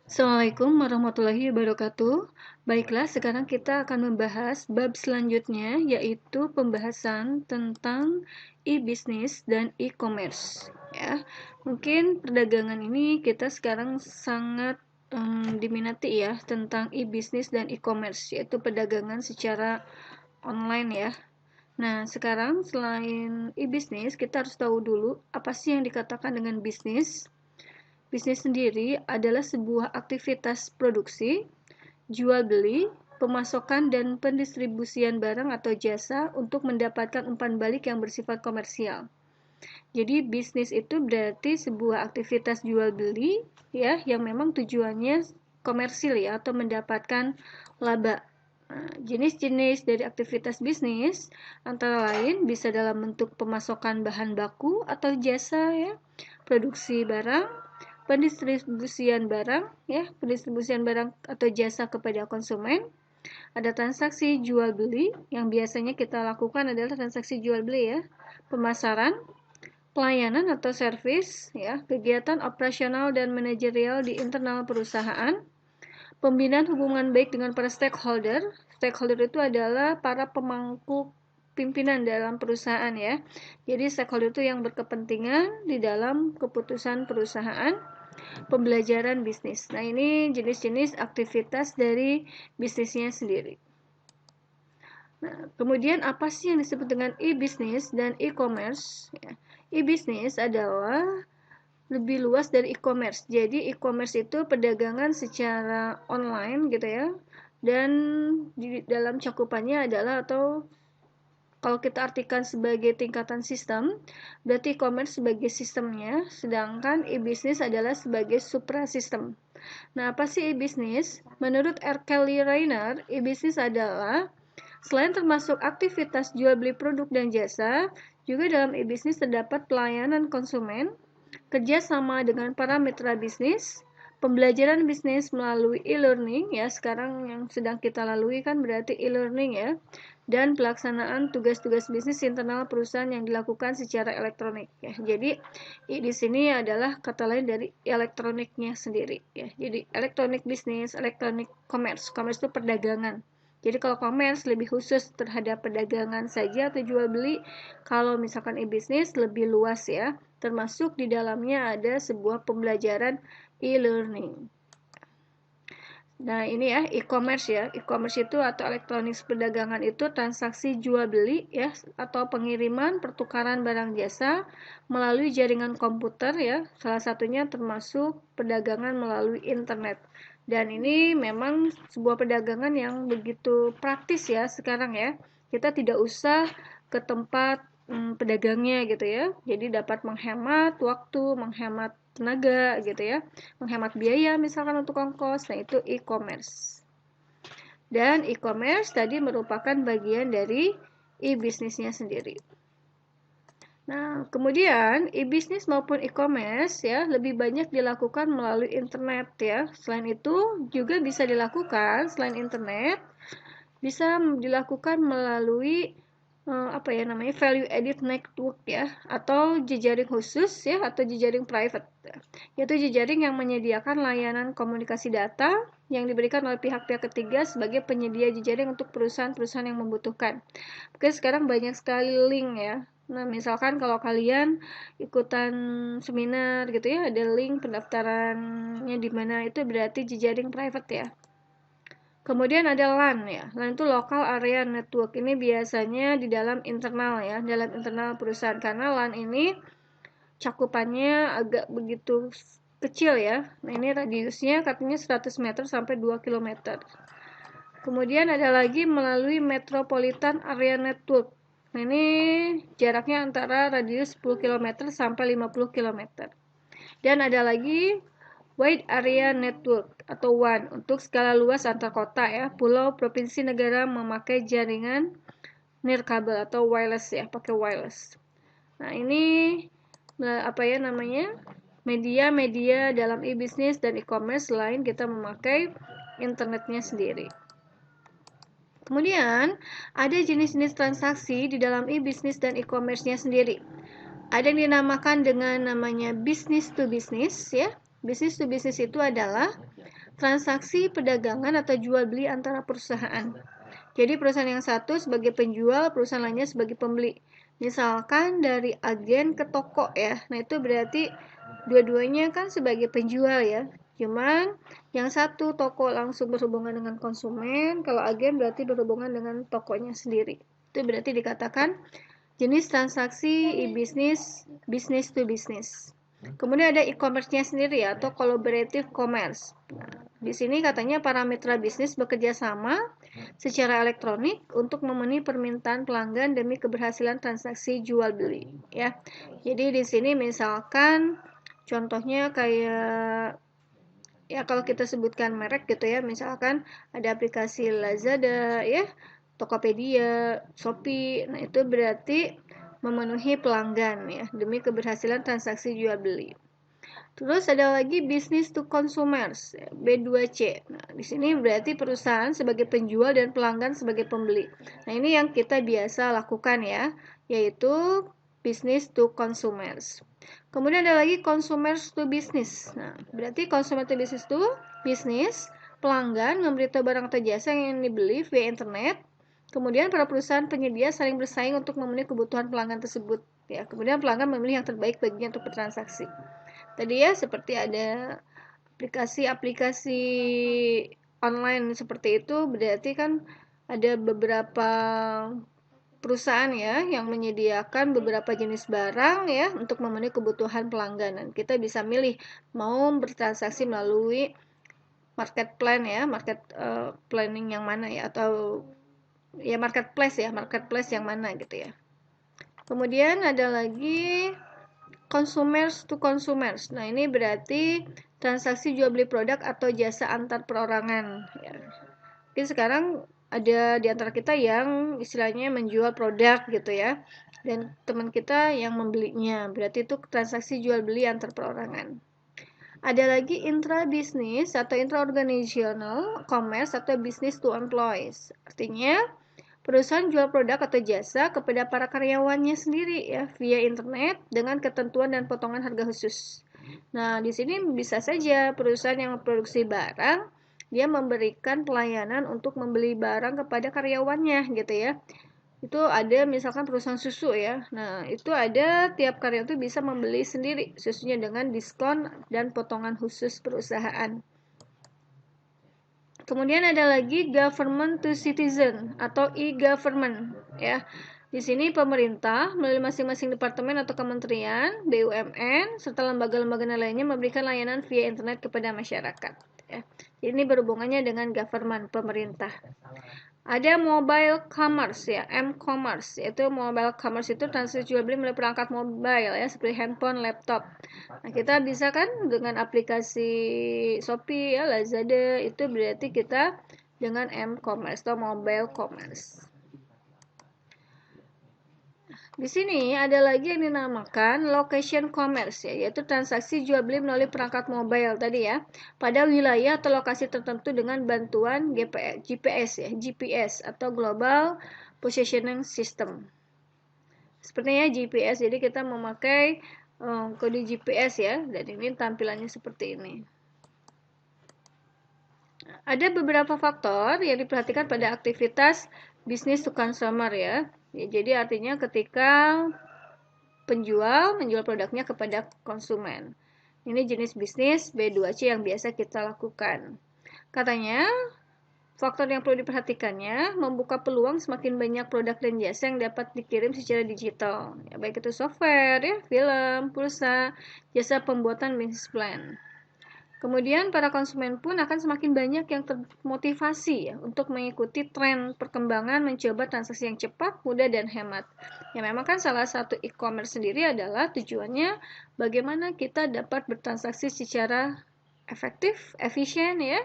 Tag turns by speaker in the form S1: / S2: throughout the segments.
S1: Assalamualaikum warahmatullahi wabarakatuh. Baiklah, sekarang kita akan membahas bab selanjutnya, yaitu pembahasan tentang e-bisnis dan e-commerce. Ya, mungkin perdagangan ini kita sekarang sangat diminati ya tentang e-bisnis dan e-commerce, yaitu perdagangan secara online ya. Nah, sekarang selain e-bisnis, kita harus tahu dulu apa sih yang dikatakan dengan bisnis. Bisnis sendiri adalah sebuah aktivitas produksi, jual beli, pemasokan dan pendistribusian barang atau jasa untuk mendapatkan umpan balik yang bersifat komersial. Jadi bisnis itu berarti sebuah aktivitas jual beli ya yang memang tujuannya komersil ya atau mendapatkan laba. Nah, jenis-jenis dari aktivitas bisnis antara lain bisa dalam bentuk pemasokan bahan baku atau jasa ya, produksi barang, pendistribusian barang atau jasa kepada konsumen. Ada transaksi jual beli yang biasanya kita lakukan adalah transaksi jual beli ya, pemasaran, pelayanan atau servis ya, kegiatan operasional dan manajerial di internal perusahaan, pembinaan hubungan baik dengan para stakeholder. Stakeholder itu adalah para pemangku pimpinan dalam perusahaan ya. Jadi stakeholder itu yang berkepentingan di dalam keputusan perusahaan. Pembelajaran bisnis. Nah, ini jenis-jenis aktivitas dari bisnisnya sendiri. Nah, kemudian apa sih yang disebut dengan e-bisnis dan e-commerce? Ya, e-bisnis adalah lebih luas dari e-commerce. Jadi e-commerce itu perdagangan secara online gitu ya. Dan di dalam cakupannya adalah atau kalau kita artikan sebagai tingkatan sistem, berarti e-commerce sebagai sistemnya, sedangkan e-business adalah sebagai suprasistem. Nah, apa sih e-business? Menurut R. Kelly Rayner, e-business adalah selain termasuk aktivitas jual beli produk dan jasa, juga dalam e-business terdapat pelayanan konsumen, kerjasama dengan para mitra bisnis, pembelajaran bisnis melalui e-learning ya, sekarang yang sedang kita lalui kan berarti e-learning ya, dan pelaksanaan tugas-tugas bisnis internal perusahaan yang dilakukan secara elektronik ya. Jadi di sini adalah kata lain dari elektroniknya sendiri ya. Jadi elektronik bisnis, elektronik commerce. Commerce itu perdagangan. Jadi kalau commerce lebih khusus terhadap perdagangan saja atau jual beli, kalau misalkan e-bisnis lebih luas ya, termasuk di dalamnya ada sebuah pembelajaran e-learning. Nah, ini ya e-commerce ya. E-commerce itu atau elektronik perdagangan itu transaksi jual beli ya atau pengiriman, pertukaran barang jasa melalui jaringan komputer ya. Salah satunya termasuk perdagangan melalui internet. Dan ini memang sebuah perdagangan yang begitu praktis ya sekarang ya. Kita tidak usah ke tempat pedagangnya gitu ya. Jadi dapat menghemat waktu, menghemat tenaga gitu ya, menghemat biaya misalkan untuk ongkos. Nah, itu e-commerce. Dan e-commerce tadi merupakan bagian dari e-bisnisnya sendiri. Nah, kemudian e-bisnis maupun e-commerce ya lebih banyak dilakukan melalui internet ya. Selain itu juga bisa dilakukan selain internet bisa dilakukan melalui value added network ya, atau jejaring khusus ya, atau jejaring private, yaitu jejaring yang menyediakan layanan komunikasi data yang diberikan oleh pihak-pihak ketiga sebagai penyedia jejaring untuk perusahaan-perusahaan yang membutuhkan. Oke, sekarang banyak sekali link ya. Nah, misalkan kalau kalian ikutan seminar gitu ya, ada link pendaftarannya di mana, itu berarti jejaring private ya. Kemudian ada LAN ya. LAN itu Local Area Network. Ini biasanya di dalam internal ya, dalam internal perusahaan, karena LAN ini cakupannya agak begitu kecil ya. Nah, ini radiusnya katanya 100 meter sampai 2 km. Kemudian ada lagi melalui Metropolitan Area Network. Nah, ini jaraknya antara radius 10 km sampai 50 km. Dan ada lagi Wide Area Network atau WAN untuk skala luas antar kota ya, pulau, provinsi, negara memakai jaringan nirkabel atau wireless ya, pakai wireless. Nah, ini media-media dalam e-bisnis dan e-commerce selain kita memakai internetnya sendiri. Kemudian, ada jenis-jenis transaksi di dalam e-bisnis dan e-commerce-nya sendiri. Ada yang dinamakan dengan namanya business to business ya. Business to business itu adalah transaksi perdagangan atau jual beli antara perusahaan. Jadi perusahaan yang satu sebagai penjual, perusahaan lainnya sebagai pembeli. Misalkan dari agen ke toko ya. Nah, itu berarti dua-duanya kan sebagai penjual ya. Cuman yang satu toko langsung berhubungan dengan konsumen, kalau agen berarti berhubungan dengan tokonya sendiri. Itu berarti dikatakan jenis transaksi e-business, business to business. Kemudian ada e-commerce-nya sendiri ya, atau collaborative commerce. Di sini katanya para mitra bisnis bekerja sama secara elektronik untuk memenuhi permintaan pelanggan demi keberhasilan transaksi jual beli ya. Jadi di sini misalkan contohnya kayak ya kalau kita sebutkan merek gitu ya, misalkan ada aplikasi Lazada ya, Tokopedia, Shopee. Nah, itu berarti memenuhi pelanggan ya demi keberhasilan transaksi jual beli. Terus ada lagi business to consumers, B2C. Nah, di sini berarti perusahaan sebagai penjual dan pelanggan sebagai pembeli. Nah, ini yang kita biasa lakukan ya, yaitu business to consumers. Kemudian ada lagi consumers to business. Nah, berarti consumer to business to business, pelanggan memberitahu barang atau jasa yang dibeli via internet. Kemudian para perusahaan penyedia saling bersaing untuk memenuhi kebutuhan pelanggan tersebut. Ya, kemudian pelanggan memilih yang terbaik baginya untuk bertransaksi. Tadi ya seperti ada aplikasi-aplikasi online seperti itu, berarti kan ada beberapa perusahaan ya yang menyediakan beberapa jenis barang ya untuk memenuhi kebutuhan pelanggan. Dan kita bisa milih mau bertransaksi melalui market plan ya, market planning yang mana ya, atau ya marketplace yang mana gitu ya. Kemudian ada lagi consumers to consumers. Nah, ini berarti transaksi jual beli produk atau jasa antar perorangan ya. Mungkin sekarang ada di antara kita yang istilahnya menjual produk gitu ya, dan teman kita yang membelinya. Berarti itu transaksi jual beli antar perorangan. Ada lagi intra business atau intra organizational commerce atau business to employees. Artinya perusahaan jual produk atau jasa kepada para karyawannya sendiri ya via internet dengan ketentuan dan potongan harga khusus. Nah, di sini bisa saja perusahaan yang memproduksi barang dia memberikan pelayanan untuk membeli barang kepada karyawannya gitu ya. Itu ada misalkan perusahaan susu ya. Nah, itu ada tiap karyawan itu bisa membeli sendiri susunya dengan diskon dan potongan khusus perusahaan. Kemudian ada lagi government to citizen atau e-government ya. Di sini pemerintah melalui masing-masing departemen atau kementerian, BUMN serta lembaga-lembaga lainnya memberikan layanan via internet kepada masyarakat ya. Ini berhubungannya dengan government, pemerintah. Ada mobile commerce ya, m-commerce, yaitu mobile commerce itu transaksi jual beli melalui perangkat mobile ya, seperti handphone, laptop. Nah, kita bisa kan dengan aplikasi Shopee ya, Lazada, itu berarti kita dengan m-commerce atau mobile commerce. Di sini ada lagi yang dinamakan location commerce ya, yaitu transaksi jual beli melalui perangkat mobile tadi ya, pada wilayah atau lokasi tertentu dengan bantuan GPS atau Global Positioning System. Sepertinya GPS, jadi kita memakai kode GPS ya, dan ini tampilannya seperti ini. Ada beberapa faktor yang diperhatikan pada aktivitas business to consumer ya. Jadi artinya ketika penjual menjual produknya kepada konsumen. Ini jenis bisnis B2C yang biasa kita lakukan. Katanya, faktor yang perlu diperhatikannya membuka peluang semakin banyak produk dan jasa yang dapat dikirim secara digital. Ya, baik itu software, ya, film, pulsa, jasa pembuatan business plan. Kemudian para konsumen pun akan semakin banyak yang termotivasi ya untuk mengikuti tren perkembangan mencoba transaksi yang cepat, mudah, dan hemat. Ya memang kan salah satu e-commerce sendiri adalah tujuannya bagaimana kita dapat bertransaksi secara efektif, efisien ya,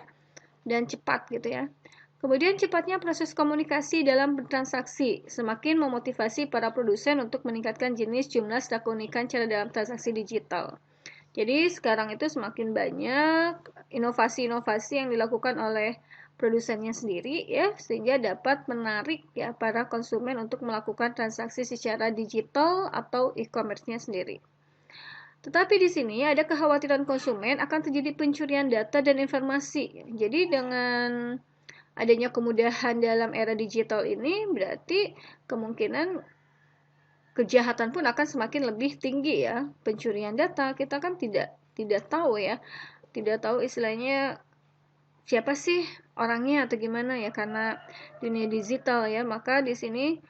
S1: dan cepat gitu ya. Kemudian cepatnya proses komunikasi dalam bertransaksi semakin memotivasi para produsen untuk meningkatkan jenis, jumlah, serta keunikan cara dalam transaksi digital. Jadi sekarang itu semakin banyak inovasi-inovasi yang dilakukan oleh produsennya sendiri ya, sehingga dapat menarik ya para konsumen untuk melakukan transaksi secara digital atau e-commerce-nya sendiri. Tetapi di sini ada kekhawatiran konsumen akan terjadi pencurian data dan informasi. Jadi dengan adanya kemudahan dalam era digital ini berarti kemungkinan kejahatan pun akan semakin lebih tinggi ya. Pencurian data kita kan tidak tahu ya. Tidak tahu istilahnya siapa sih orangnya atau gimana ya, karena dunia digital ya, maka di sini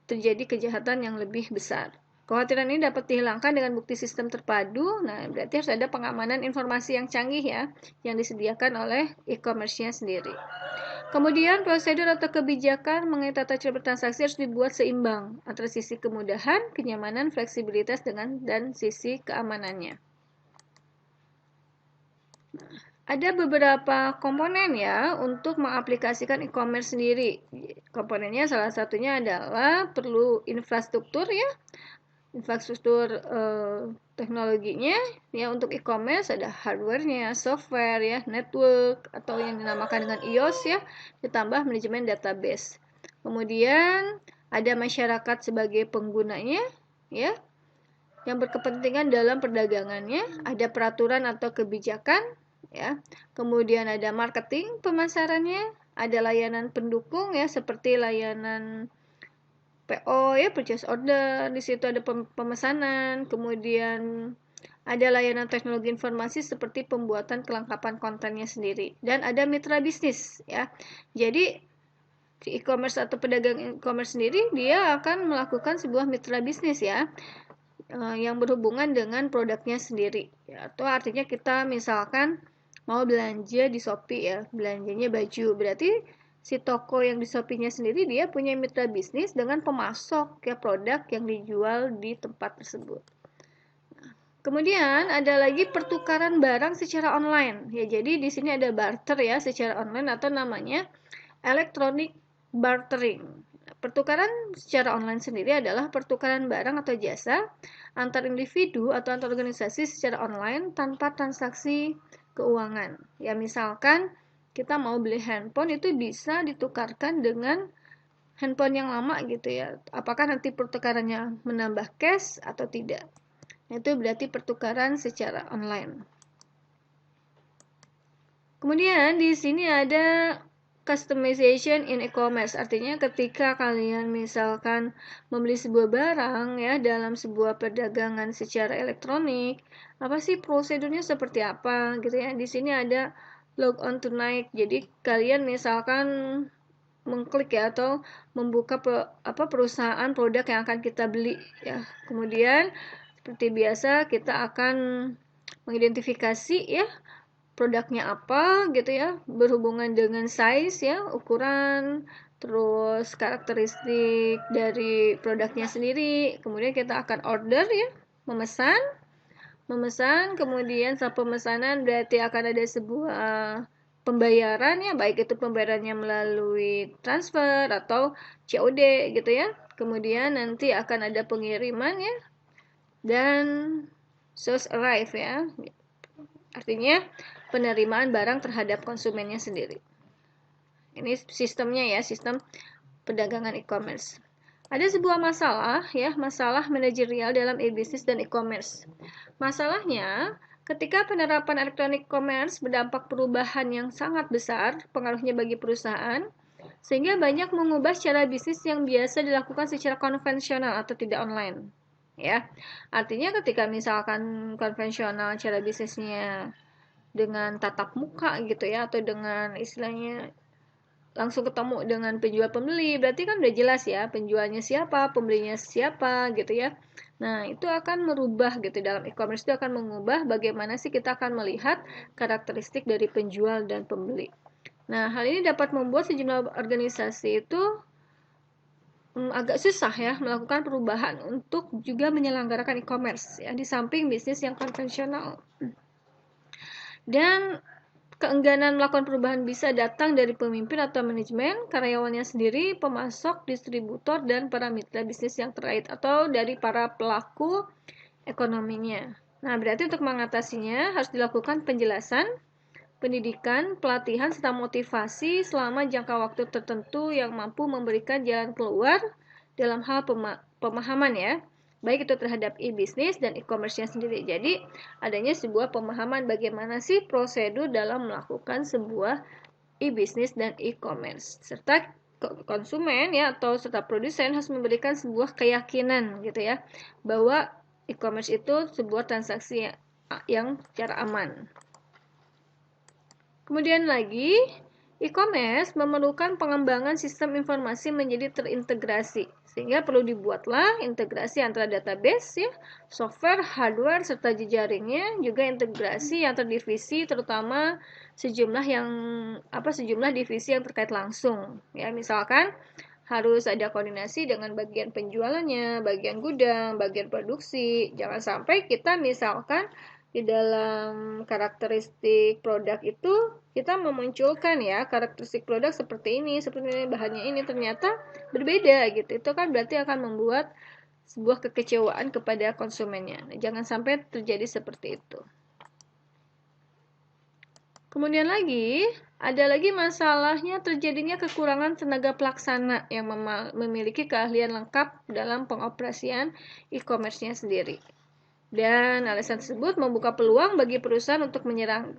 S1: terjadi kejahatan yang lebih besar. Kekhawatiran ini dapat dihilangkan dengan bukti sistem terpadu. Nah, berarti harus ada pengamanan informasi yang canggih ya, yang disediakan oleh e-commerce-nya sendiri. Kemudian prosedur atau kebijakan mengenai tata cara bertransaksi harus dibuat seimbang antara sisi kemudahan, kenyamanan, fleksibilitas dan sisi keamanannya. Ada beberapa komponen ya untuk mengaplikasikan e-commerce sendiri. Komponennya salah satunya adalah perlu infrastruktur ya. Infrastruktur teknologinya ya, untuk e-commerce ada hardware-nya, software ya, network atau yang dinamakan dengan iOS ya, ditambah manajemen database. Kemudian ada masyarakat sebagai penggunanya ya, yang berkepentingan dalam perdagangannya, ada peraturan atau kebijakan ya. Kemudian ada marketing pemasarannya, ada layanan pendukung ya seperti layanan PO ya, purchase order, di situ ada pemesanan, kemudian ada layanan teknologi informasi seperti pembuatan kelengkapan kontennya sendiri, dan ada mitra bisnis ya. Jadi e-commerce atau pedagang e-commerce sendiri dia akan melakukan sebuah mitra bisnis ya, yang berhubungan dengan produknya sendiri ya. Atau artinya kita misalkan mau belanja di Shopee ya, belanjanya baju, berarti si toko yang di Shopee-nya sendiri dia punya mitra bisnis dengan pemasok ya produk yang dijual di tempat tersebut. Kemudian ada lagi pertukaran barang secara online. Ya, jadi di sini ada barter ya secara online atau namanya electronic bartering. Pertukaran secara online sendiri adalah pertukaran barang atau jasa antar individu atau antar organisasi secara online tanpa transaksi keuangan. Ya, misalkan kita mau beli handphone itu bisa ditukarkan dengan handphone yang lama gitu ya. Apakah nanti pertukarannya menambah cash atau tidak? Itu berarti pertukaran secara online. Kemudian di sini ada customization in e-commerce. Artinya ketika kalian misalkan membeli sebuah barang ya dalam sebuah perdagangan secara elektronik, apa sih prosedurnya seperti apa gitu ya. Di sini ada log on tonight. Jadi kalian misalkan mengklik ya atau membuka perusahaan produk yang akan kita beli ya. Kemudian seperti biasa kita akan mengidentifikasi ya produknya apa gitu ya, berhubungan dengan size ya, ukuran, terus karakteristik dari produknya sendiri. Kemudian kita akan order ya, memesan, kemudian saat pemesanan berarti akan ada sebuah pembayaran ya, baik itu pembayarannya melalui transfer atau COD gitu ya. Kemudian nanti akan ada pengiriman ya, dan sales arrive ya. Artinya penerimaan barang terhadap konsumennya sendiri. Ini sistemnya ya, sistem perdagangan e-commerce. Ada sebuah masalah ya, masalah manajerial dalam e-business dan e-commerce. Masalahnya, ketika penerapan elektronik commerce berdampak perubahan yang sangat besar pengaruhnya bagi perusahaan, sehingga banyak mengubah cara bisnis yang biasa dilakukan secara konvensional atau tidak online. Ya, artinya ketika misalkan konvensional cara bisnisnya dengan tatap muka gitu ya, atau dengan istilahnya langsung ketemu dengan penjual pembeli, berarti kan udah jelas ya penjualnya siapa, pembelinya siapa gitu ya. Nah, itu akan merubah gitu, dalam e-commerce itu akan mengubah bagaimana sih kita akan melihat karakteristik dari penjual dan pembeli. Nah, hal ini dapat membuat sejumlah organisasi itu agak susah ya melakukan perubahan untuk juga menyelenggarakan e-commerce ya, di samping bisnis yang konvensional. Dan keengganan melakukan perubahan bisa datang dari pemimpin atau manajemen, karyawannya sendiri, pemasok, distributor, dan para mitra bisnis yang terkait, atau dari para pelaku ekonominya. Nah, berarti untuk mengatasinya harus dilakukan penjelasan, pendidikan, pelatihan, serta motivasi selama jangka waktu tertentu yang mampu memberikan jalan keluar dalam hal pemahaman ya. baik itu terhadap e-bisnis dan e-commerce-nya sendiri. Jadi, adanya sebuah pemahaman bagaimana sih prosedur dalam melakukan sebuah e-bisnis dan e-commerce. Serta konsumen ya atau serta produsen harus memberikan sebuah keyakinan gitu ya bahwa e-commerce itu sebuah transaksi yang secara aman. Kemudian lagi, e-commerce memerlukan pengembangan sistem informasi menjadi terintegrasi, sehingga perlu dibuatlah integrasi antara database, ya, software, hardware, serta jejaringnya, juga integrasi yang terdivisi, terutama sejumlah divisi yang terkait langsung. Ya, misalkan harus ada koordinasi dengan bagian penjualannya, bagian gudang, bagian produksi. Jangan sampai kita misalkan di dalam karakteristik produk itu kita memunculkan ya karakteristik produk seperti ini bahannya ini ternyata berbeda gitu. Itu kan berarti akan membuat sebuah kekecewaan kepada konsumennya. Nah, jangan sampai terjadi seperti itu. Kemudian lagi, ada lagi masalahnya terjadinya kekurangan tenaga pelaksana yang memiliki keahlian lengkap dalam pengoperasian e-commerce-nya sendiri. Dan alasan tersebut membuka peluang bagi perusahaan untuk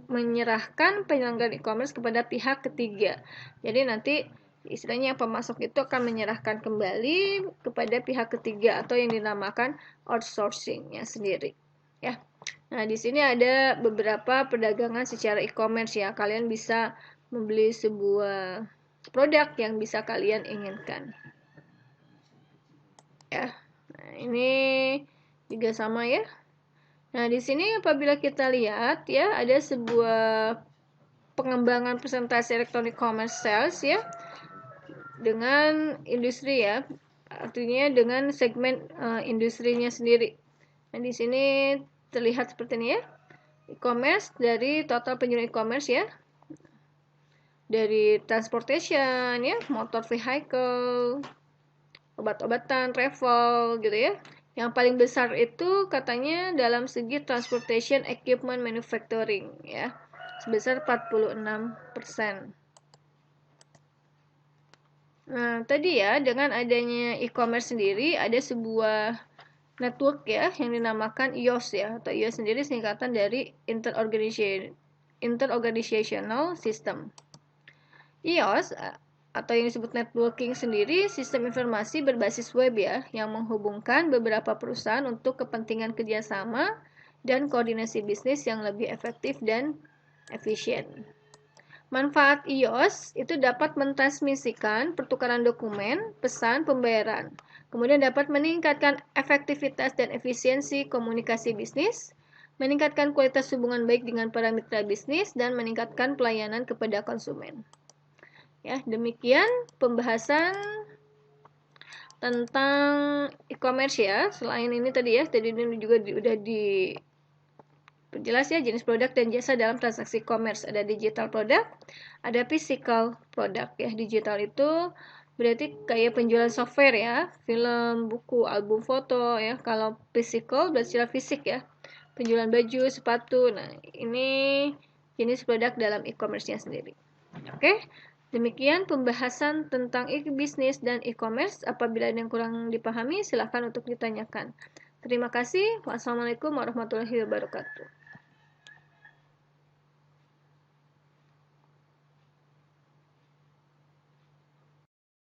S1: menyerahkan penyelenggaraan e-commerce kepada pihak ketiga. Jadi nanti istilahnya pemasok itu akan menyerahkan kembali kepada pihak ketiga atau yang dinamakan outsourcing-nya sendiri. Ya. Nah, di sini ada beberapa perdagangan secara e-commerce ya. Kalian bisa membeli sebuah produk yang bisa kalian inginkan. Ya. Nah, ini juga sama ya. Nah, di sini apabila kita lihat ya, ada sebuah pengembangan presentasi electronic commerce sales ya dengan industri ya. Artinya dengan segmen industrinya sendiri. Nah, di sini terlihat seperti ini ya. E-commerce dari total penjualan e-commerce ya. Dari transportation ya, motor vehicle, obat-obatan, travel gitu ya. Yang paling besar itu katanya dalam segi transportation equipment manufacturing ya, sebesar 46%. Nah, tadi ya dengan adanya e-commerce sendiri ada sebuah network ya yang dinamakan IOS ya, atau IOS sendiri singkatan dari Interorganizational System. IOS atau yang disebut networking sendiri, sistem informasi berbasis web ya, yang menghubungkan beberapa perusahaan untuk kepentingan kerjasama dan koordinasi bisnis yang lebih efektif dan efisien. Manfaat IOS itu dapat mentransmisikan pertukaran dokumen, pesan, pembayaran. Kemudian dapat meningkatkan efektivitas dan efisiensi komunikasi bisnis, meningkatkan kualitas hubungan baik dengan para mitra bisnis, dan meningkatkan pelayanan kepada konsumen. Ya, demikian pembahasan tentang e-commerce ya. Selain ini tadi ini juga udah diperjelas ya jenis produk dan jasa dalam transaksi e-commerce. Ada digital product, ada physical product ya. Digital itu berarti kayak penjualan software ya, film, buku, album foto ya. Kalau physical berarti secara fisik ya. Penjualan baju, sepatu. Nah, ini jenis produk dalam e-commerce-nya sendiri. Oke. Demikian pembahasan tentang e-bisnis dan e-commerce. Apabila ada yang kurang dipahami, silakan untuk ditanyakan. Terima kasih. Wassalamualaikum warahmatullahi wabarakatuh.